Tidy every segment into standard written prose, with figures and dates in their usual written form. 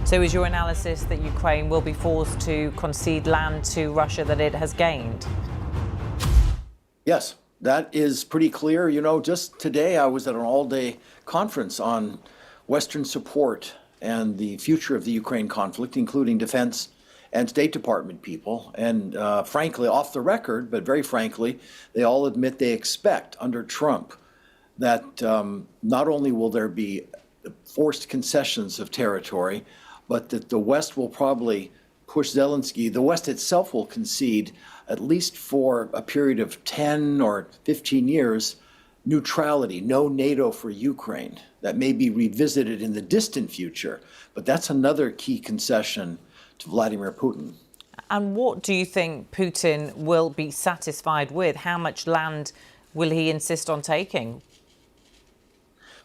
So is your analysis that Ukraine will be forced to concede land to Russia that it has gained? Yes, that is pretty clear. You know, just today I was at an all-day conference on Western support and the future of the Ukraine conflict, including defense and State Department people. And frankly, off the record, but very frankly, they all admit they expect under Trump that not only will there be forced concessions of territory, but that the West will probably push Zelensky, the West itself will concede, at least for a period of 10 or 15 years, neutrality, no NATO for Ukraine. That may be revisited in the distant future, but that's another key concession to Vladimir Putin. And what do you think Putin will be satisfied with? How much land will he insist on taking?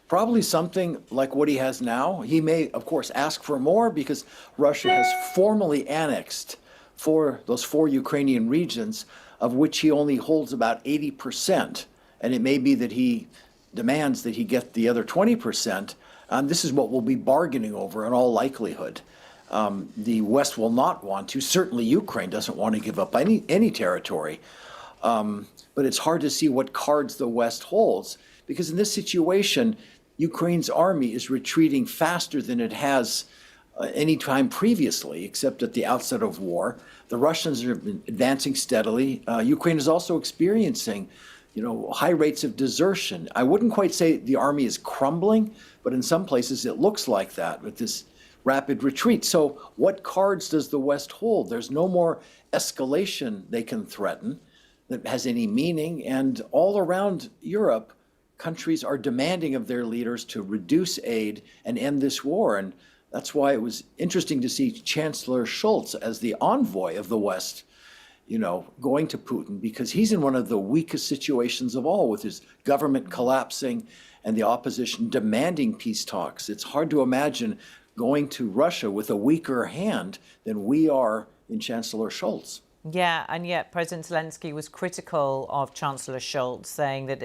Probably something like what he has now. He may, of course, ask for more because Russia has formally annexed those four Ukrainian regions, of which he only holds about 80%. And it may be that he demands that he get the other 20%. This is what we'll be bargaining over in all likelihood. The West will not want to. Certainly Ukraine doesn't want to give up any territory. But it's hard to see what cards the West holds, because in this situation, Ukraine's army is retreating faster than it has any time previously, except at the outset of war. The Russians are advancing steadily. Ukraine is also experiencing, high rates of desertion. I wouldn't quite say the army is crumbling, but in some places it looks like that with this rapid retreat. So what cards does the West hold? There's no more escalation they can threaten that has any meaning. And all around Europe, countries are demanding of their leaders to reduce aid and end this war. And that's why it was interesting to see Chancellor Schultz as the envoy of the West, going to Putin, because he's in one of the weakest situations of all, with his government collapsing and the opposition demanding peace talks. It's hard to imagine going to Russia with a weaker hand than we are in Chancellor Schultz. Yeah, and yet President Zelensky was critical of Chancellor Schultz, saying that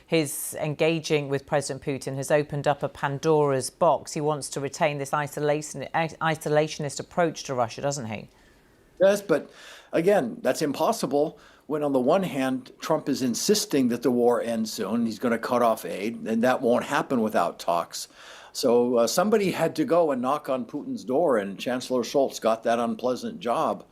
his engaging with President Putin has opened up a Pandora's box. He wants to retain this isolationist approach to Russia, doesn't he? Yes, but again, that's impossible when on the one hand, Trump is insisting that the war ends soon. He's going to cut off aid, and that won't happen without talks. So somebody had to go and knock on Putin's door, and Chancellor Schultz got that unpleasant job.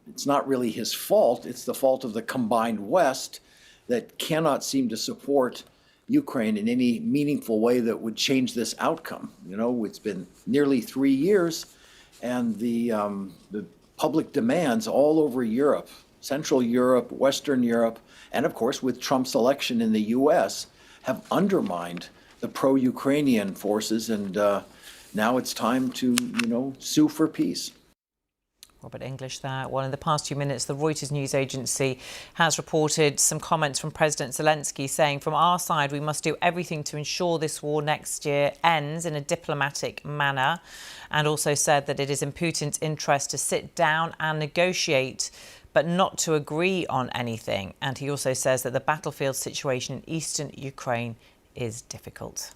It's not really his fault. It's the fault of the combined West that cannot seem to support Ukraine in any meaningful way that would change this outcome. It's been nearly 3 years, and the public demands all over Europe, Central Europe, Western Europe, and of course with Trump's election in the US, have undermined the pro-Ukrainian forces, and now it's time to, sue for peace. Robert English there. Well, in the past few minutes, the Reuters news agency has reported some comments from President Zelensky saying, from our side, we must do everything to ensure this war next year ends in a diplomatic manner, and also said that it is in Putin's interest to sit down and negotiate, but not to agree on anything. And he also says that the battlefield situation in eastern Ukraine is difficult.